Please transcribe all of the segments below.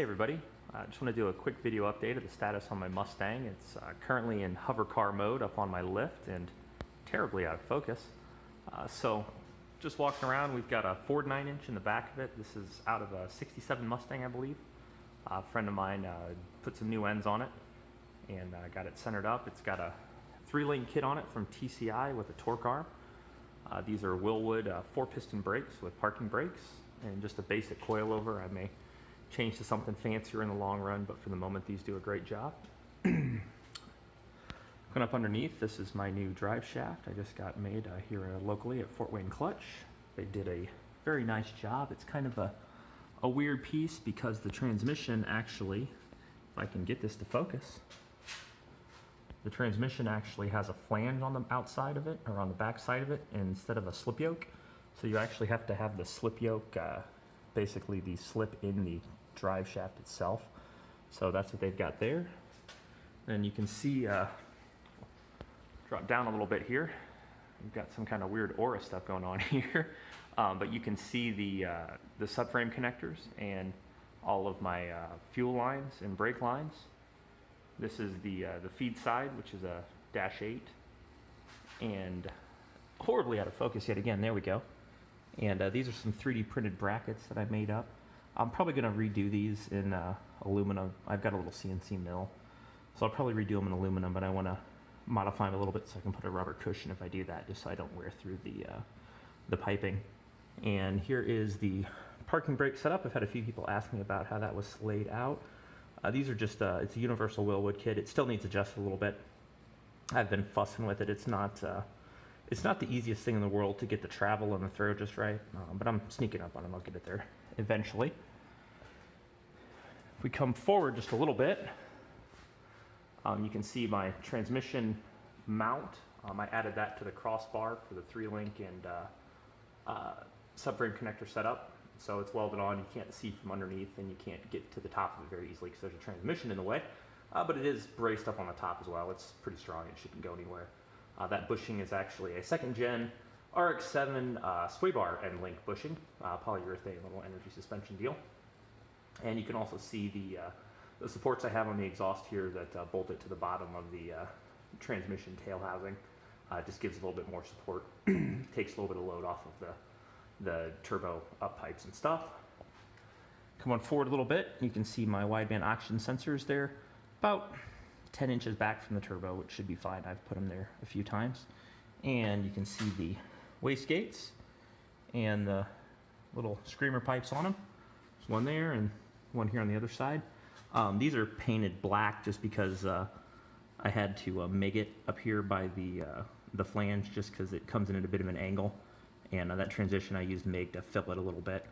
everybody, I just want to do a quick video update of the status on my Mustang. It's currently in hover car mode up on my lift and terribly out of focus. So just walking around, we've got a Ford 9-inch in the back of it. This is out of a 67 Mustang, I believe. A friend of mine put some new ends on it and got it centered up. It's got a 3-link kit on it from TCI with a torque arm. These are Willwood 4-piston brakes with parking brakes and just a basic coilover. I may change to something fancier in the long run, but for the moment these do a great job. Going up underneath, this is my new drive shaft. I just got made here locally at Fort Wayne Clutch. They did a very nice job. It's kind of a weird piece because the transmission actually, if I can get this to focus, the transmission actually has a flange on the outside of it, or on the back side of it, instead of a slip yoke. So you actually have to have the slip yoke, basically the slip in the drive shaft itself. So that's what they've got there. And you can see, drop down a little bit here. We've got some kind of weird aura stuff going on here. But you can see the subframe connectors and all of my fuel lines and brake lines. This is the feed side, which is a -8, and horribly out of focus yet again. There we go. And these are some 3D printed brackets that I made up. I'm probably going to redo these in aluminum. I've got a little CNC mill, so I'll probably redo them in aluminum, but I want to modify them a little bit so I can put a rubber cushion if I do that, just so I don't wear through the piping. And here is the parking brake setup. I've had a few people ask me about how that was laid out. These are just, it's a universal Willwood kit. It still needs adjusted a little bit. I've been fussing with it. It's not the easiest thing in the world to get the travel and the throw just right, but I'm sneaking up on it. I'll get it there eventually. If we come forward just a little bit, you can see my transmission mount. I added that to the crossbar for the 3-link and subframe connector setup. So it's welded on, you can't see from underneath, and you can't get to the top of it very easily because there's a transmission in the way. But it is braced up on the top as well. It's pretty strong, it shouldn't go anywhere. That bushing is actually a 2nd gen RX-7 sway bar end link bushing, polyurethane little energy suspension deal. And you can also see the supports I have on the exhaust here that bolt it to the bottom of the transmission tail housing. Just gives a little bit more support, takes a little bit of load off of the turbo up pipes and stuff. Come on forward a little bit, you can see my wideband oxygen sensors there, about 10 inches back from the turbo, which should be fine. I've put them there a few times. And you can see the wastegates and the little screamer pipes on them. There's one there and one here on the other side. These are painted black just because I had to make it up here by the flange, just because it comes in at a bit of an angle. And that transition I used MIG to fill it a little bit.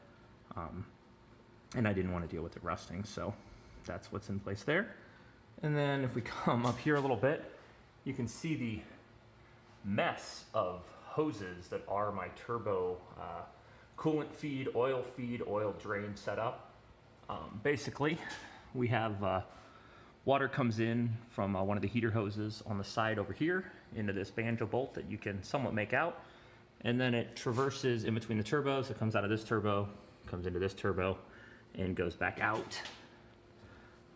And I didn't want to deal with it rusting, so that's what's in place there. And then if we come up here a little bit, you can see the mess of hoses that are my turbo coolant feed, oil drain setup. Basically, we have water comes in from one of the heater hoses on the side over here into this banjo bolt that you can somewhat make out. And then it traverses in between the turbos. It comes out of this turbo, comes into this turbo, and goes back out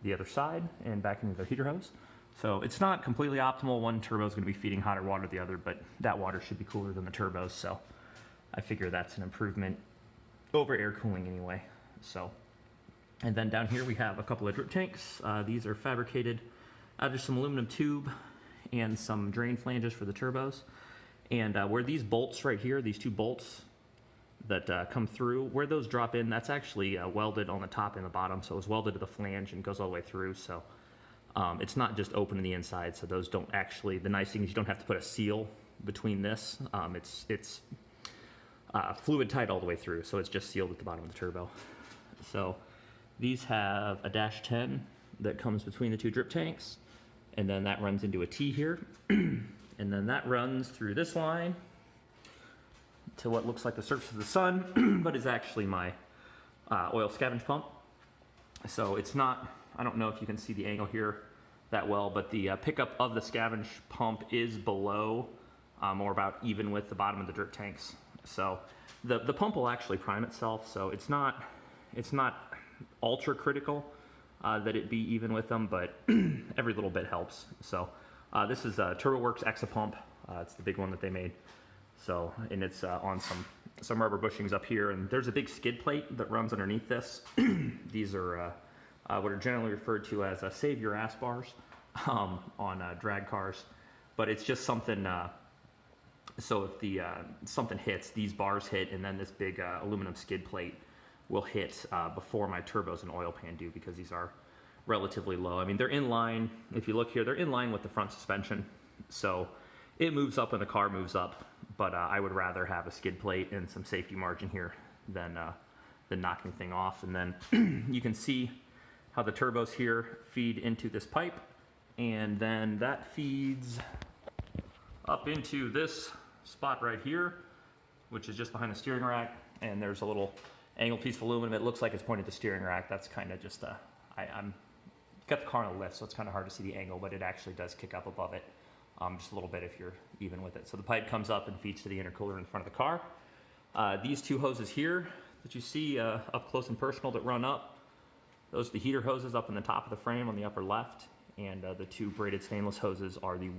the other side and back into the heater hose. So it's not completely optimal. One turbo is going to be feeding hotter water to the other, but that water should be cooler than the turbos, so I figure that's an improvement over air cooling anyway. So, and then down here we have a couple of drip tanks. These are fabricated out of some aluminum tube and some drain flanges for the turbos. And where these bolts right here, these 2 bolts that come through, where those drop in, that's actually welded on the top and the bottom. So it was welded to the flange and goes all the way through. So it's not just open to the inside. So those don't actually, the nice thing is you don't have to put a seal between this. It's fluid tight all the way through. So it's just sealed at the bottom of the turbo. So these have a -10 that comes between the 2 drip tanks. And then that runs into a T here. And then that runs through this line to what looks like the surface of the sun, but is actually my oil scavenge pump. So it's not, I don't know if you can see the angle here that well, but the pickup of the scavenge pump is below or about even with the bottom of the drip tanks. So the pump will actually prime itself, so it's not ultra critical, that it be even with them, but every little bit helps. So this is TurboWorks Exapump. It's the big one that they made. So, and it's on some rubber bushings up here, and there's a big skid plate that runs underneath this. These are what are generally referred to as save your ass bars on drag cars, but it's just something. So if the something hits, these bars hit, and then this big aluminum skid plate will hit before my turbos and oil pan do, because these are relatively low. I mean, they're in line. If you look here, they're in line with the front suspension, so it moves up when the car moves up. But I would rather have a skid plate and some safety margin here than knocking thing off. And then you can see how the turbos here feed into this pipe, and then that feeds up into this spot right here, which is just behind the steering rack. And there's a little angled piece of aluminum. It looks like it's pointed to the steering rack. That's kind of just I'm got the car on a lift, so it's kind of hard to see the angle, but it actually does kick up above it. Just a little bit if you're even with it. So the pipe comes up and feeds to the intercooler in front of the car. These two hoses here that you see up close and personal that run up, those are the heater hoses up in the top of the frame on the upper left, and the two braided stainless hoses are the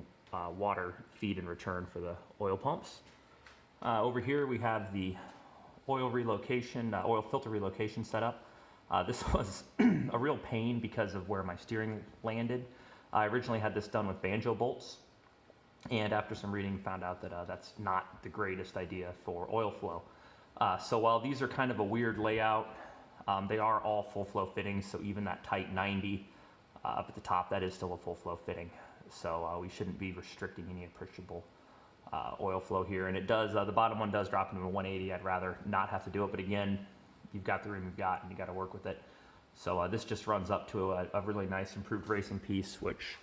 water feed and return for the oil pumps. Over here we have the oil filter relocation setup. This was a real pain because of where my steering landed. I originally had this done with banjo bolts, and after some reading found out that that's not the greatest idea for oil flow. So while these are kind of a weird layout, they are all full flow fittings, so even that tight 90 up at the top, that is still a full flow fitting. So we shouldn't be restricting any appreciable oil flow here. And it does, the bottom one does drop into a 180. I'd rather not have to do it, but again, you've got the room you've got and you got to work with it. So this just runs up to a really nice improved racing piece, which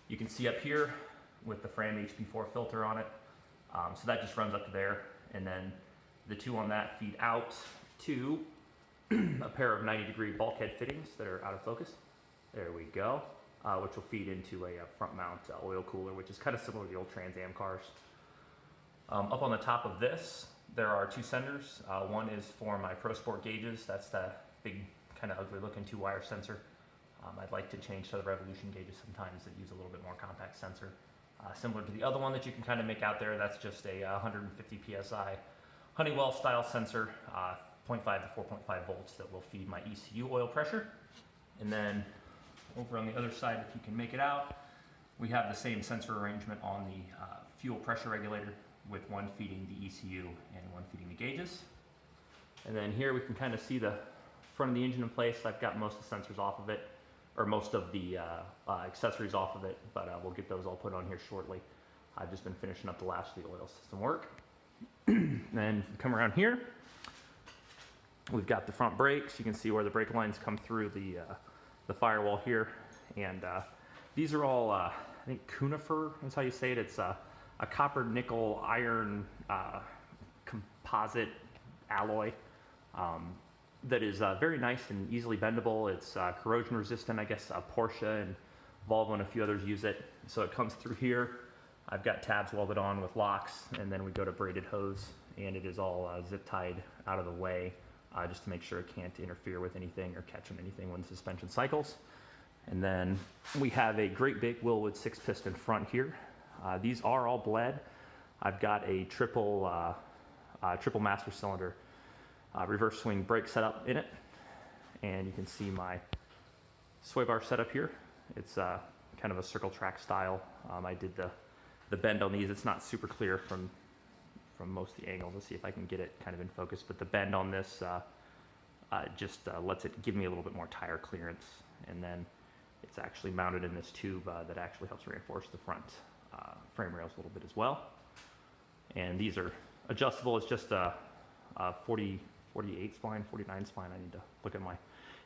you can see up here with the Fram HP4 filter on it. So that just runs up to there, and then the two on that feed out to a pair of 90-degree bulkhead fittings that are out of focus. There we go, which will feed into a front mount oil cooler, which is kind of similar to the old Trans Am cars. Up on the top of this, there are two senders. One is for my Pro Sport gauges. That's the big, kind of ugly looking 2-wire sensor. I'd like to change to the Revolution gauges sometimes that use a little bit more compact sensor. Similar to the other one that you can kind of make out there, that's just a 150 PSI Honeywell style sensor, 0.5 to 4.5 volts, that will feed my ECU oil pressure. And then over on the other side, if you can make it out, we have the same sensor arrangement on the fuel pressure regulator, with one feeding the ECU and one feeding the gauges. And then here we can kind of see the front of the engine in place. I've got most of the sensors off of it, or most of the accessories off of it, but we'll get those all put on here shortly. I've just been finishing up the last of the oil system work. Then come around here, we've got the front brakes. You can see where the brake lines come through the firewall here, and these are all I think conifer is how you say it. It's a copper nickel iron composite alloy that is very nice and easily bendable. It's corrosion resistant. I guess Porsche and Volvo and a few others use it. So it comes through here. I've got tabs welded on with locks, and then we go to braided hose, and it is all zip tied out of the way just to make sure it can't interfere with anything or catch on anything when the suspension cycles. And then we have a great big Wilwood 6-piston front here. These are all bled. I've got a triple master cylinder reverse swing brake setup in it, and you can see my sway bar setup here. It's kind of a circle track style. I did the bend on these. It's not super clear from most of the angles. Let's see if I can get it kind of in focus, but the bend on this just lets it give me a little bit more tire clearance, and then it's actually mounted in this tube that actually helps reinforce the front frame rails a little bit as well. And these are adjustable. It's just a 48 spline, 49 spline. I need to look at my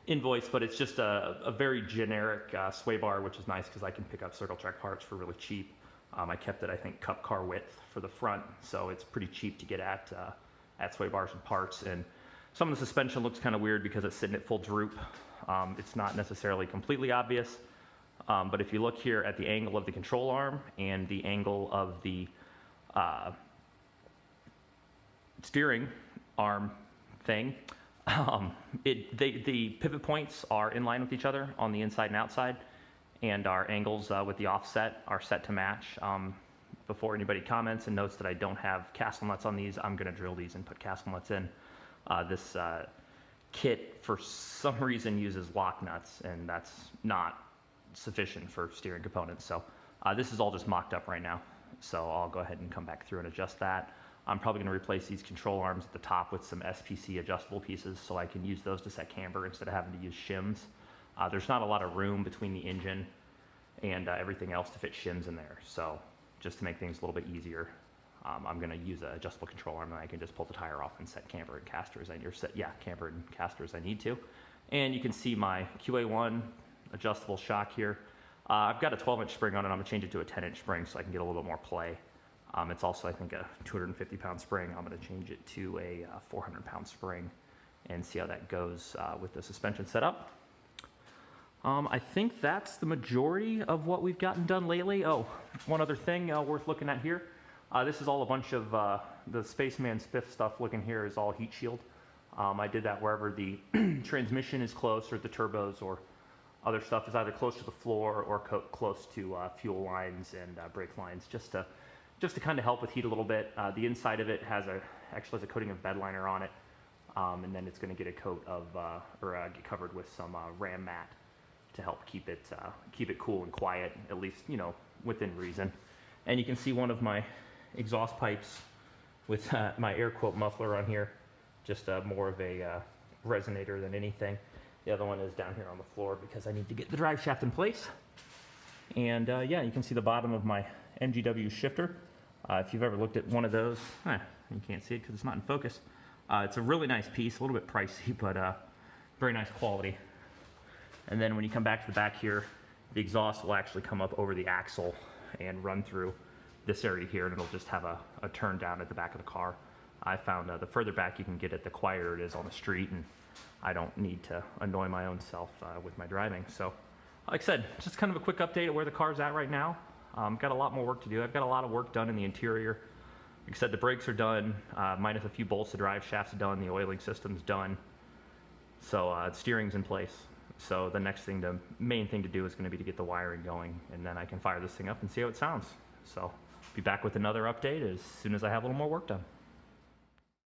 invoice, but it's just a very generic sway bar, which is nice because I can pick up circle track parts for really cheap. I kept it, I think, cup car width for the front, so it's pretty cheap to get at sway bars and parts. And some of the suspension looks kind of weird because it's sitting at full droop. It's not necessarily completely obvious, but if you look here at the angle of the control arm and the angle of the steering arm thing, The pivot points are in line with each other on the inside and outside, and our angles with the offset are set to match. Before anybody comments and notes that I don't have castle nuts on these, I'm going to drill these and put castle nuts in. This kit, for some reason, uses lock nuts, and that's not sufficient for steering components. So this is all just mocked up right now. So I'll go ahead and come back through and adjust that. I'm probably going to replace these control arms at the top with some SPC adjustable pieces so I can use those to set camber instead of having to use shims. There's not a lot of room between the engine and everything else to fit shims in there. So just to make things a little bit easier, I'm going to use an adjustable control arm, and I can just pull the tire off and set camber and caster as I need, camber and caster as I need to. And you can see my QA1 adjustable shock here. I've got a 12-inch spring on it. I'm going to change it to a 10-inch spring so I can get a little bit more play. It's also, I think, a 250-pound spring. I'm going to change it to a 400-pound spring and see how that goes with the suspension setup. I think that's the majority of what we've gotten done lately. Oh, one other thing worth looking at here. This is all a bunch of the Spaceman Spiff stuff. Looking here is all heat shield. I did that wherever the transmission is close, or the turbos or other stuff is either close to the floor or close to fuel lines and brake lines, just to kind of help with heat a little bit. The inside of it actually has a coating of bed liner on it, and then it's going to get a coat of get covered with some Ram mat to help keep it cool and quiet, at least within reason. And you can see one of my exhaust pipes with my air quote muffler on here, just more of a resonator than anything. The other one is down here on the floor because I need to get the drive shaft in place. And yeah, you can see the bottom of my MGW shifter. If you've ever looked at one of those, you can't see it because it's not in focus. It's a really nice piece, a little bit pricey, but very nice quality. And then when you come back to the back here, the exhaust will actually come up over the axle and run through this area here, and it'll just have a turn down at the back of the car. I found the further back you can get it, the quieter it is on the street, and I don't need to annoy my own self with my driving. So, like I said, just kind of a quick update of where the car's at right now. Got a lot more work to do. I've got a lot of work done in the interior. Like I said, the brakes are done, minus a few bolts. The drive shaft's done, the oiling system's done. So the steering's in place. So the next thing, the main thing to do is going to be to get the wiring going, and then I can fire this thing up and see how it sounds. So be back with another update as soon as I have a little more work done.